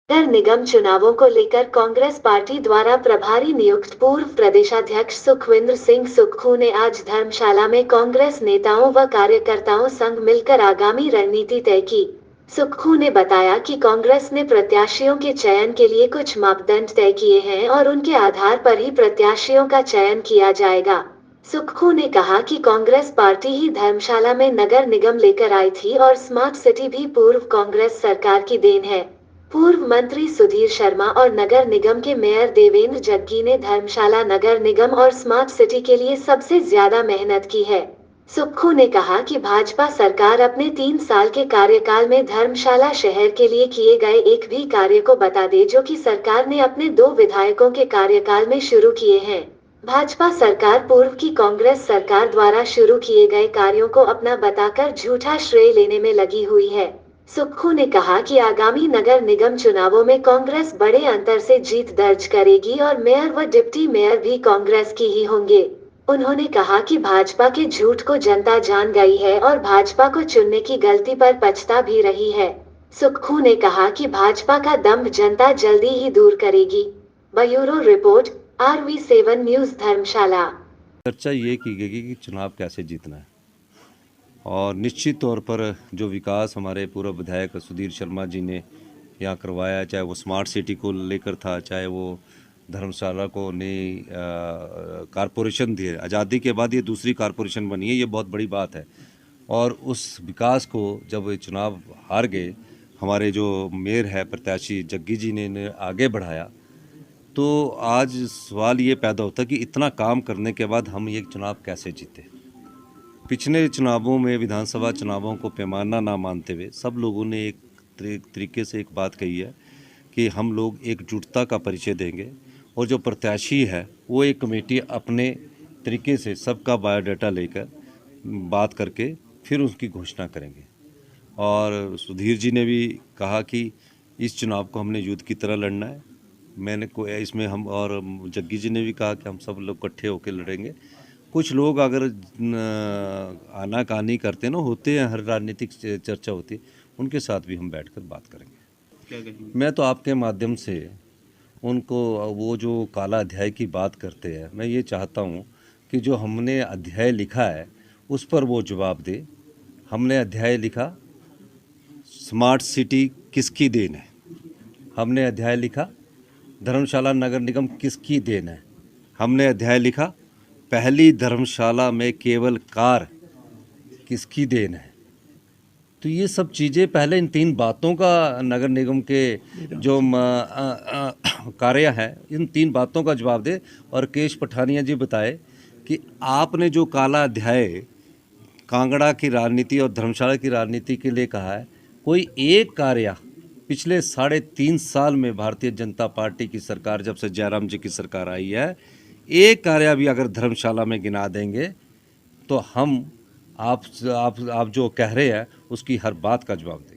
नगर निगम चुनावों को लेकर कांग्रेस पार्टी द्वारा प्रभारी नियुक्त पूर्व प्रदेशाध्यक्ष सुखविंदर सिंह सुक्खू ने आज धर्मशाला में कांग्रेस नेताओं व कार्यकर्ताओं संग मिलकर आगामी रणनीति तय की। सुक्खू ने बताया कि कांग्रेस ने प्रत्याशियों के चयन के लिए कुछ मापदंड तय किए हैं और उनके आधार पर ही प्रत्याशियों का चयन किया जाएगा। सुक्खू ने कहा कि कांग्रेस पार्टी ही धर्मशाला में नगर निगम लेकर आई थी और स्मार्ट सिटी भी पूर्व कांग्रेस सरकार की देन है। पूर्व मंत्री सुधीर शर्मा और नगर निगम के मेयर देवेंद्र जग्गी ने धर्मशाला नगर निगम और स्मार्ट सिटी के लिए सबसे ज्यादा मेहनत की है। सुक्खू ने कहा कि भाजपा सरकार अपने 3 साल के कार्यकाल में धर्मशाला शहर के लिए किए गए एक भी कार्य को बता दे जो कि सरकार ने अपने 2 विधायकों के कार्यकाल में शुरू किए हैं। भाजपा सरकार पूर्व की कांग्रेस सरकार द्वारा शुरू किए गए कार्यों को अपना बताकर झूठा श्रेय लेने में लगी हुई है। सुक्खू ने कहा कि आगामी नगर निगम चुनावों में कांग्रेस बड़े अंतर से जीत दर्ज करेगी और मेयर व डिप्टी मेयर भी कांग्रेस की ही होंगे। उन्होंने कहा कि भाजपा के झूठ को जनता जान गई है और भाजपा को चुनने की गलती पर पछता भी रही है। सुक्खू ने कहा कि भाजपा का दम्भ जनता जल्दी ही दूर करेगी। ब्यूरो रिपोर्ट, RV7 न्यूज धर्मशाला। चर्चा ये की गई कि चुनाव कैसे जीतना है और निश्चित तौर पर जो विकास हमारे पूर्व विधायक सुधीर शर्मा जी ने यहाँ करवाया, चाहे वो स्मार्ट सिटी को लेकर था, चाहे वो धर्मशाला को नई कारपोरेशन दी है। आज़ादी के बाद ये दूसरी कारपोरेशन बनी है, ये बहुत बड़ी बात है। और उस विकास को जब चुनाव हार गए, हमारे जो मेयर है प्रत्याशी जग्गी जी ने आगे बढ़ाया, तो आज सवाल ये पैदा होता है कि इतना काम करने के बाद हम ये चुनाव कैसे जीते। पिछले चुनावों में, विधानसभा चुनावों को पैमाना ना मानते हुए सब लोगों ने एक तरीके से एक बात कही है कि हम लोग एकजुटता का परिचय देंगे और जो प्रत्याशी है वो एक कमेटी अपने तरीके से सबका बायोडाटा लेकर बात करके फिर उसकी घोषणा करेंगे। और सुधीर जी ने भी कहा कि इस चुनाव को हमने युद्ध की तरह लड़ना है। मैंने को इसमें हम और जग्गी जी ने भी कहा कि हम सब लोग इकट्ठे होकर लड़ेंगे। कुछ लोग अगर आनाकानी करते ना होते हैं, हर राजनीतिक चर्चा होती है, उनके साथ भी हम बैठकर बात करेंगे। क्या कहेंगे? मैं तो आपके माध्यम से उनको वो जो काला अध्याय की बात करते हैं, मैं ये चाहता हूँ कि जो हमने अध्याय लिखा है उस पर वो जवाब दे। हमने अध्याय लिखा स्मार्ट सिटी किसकी देन है, हमने अध्याय लिखा धर्मशाला नगर निगम किसकी देन है, हमने अध्याय लिखा पहली धर्मशाला में केवल कार किसकी देन है। तो ये सब चीज़ें पहले इन 3 बातों का नगर निगम के जो कार्य है, इन 3 बातों का जवाब दे। और केश पठानिया जी बताए कि आपने जो काला अध्याय कांगड़ा की राजनीति और धर्मशाला की राजनीति के लिए कहा है, कोई एक कार्य पिछले 3.5 साल में भारतीय जनता पार्टी की सरकार, जब से जयराम जी की सरकार आई है, एक कार्य भी अगर धर्मशाला में गिना देंगे तो हम आप जो कह रहे हैं उसकी हर बात का जवाब देंगे।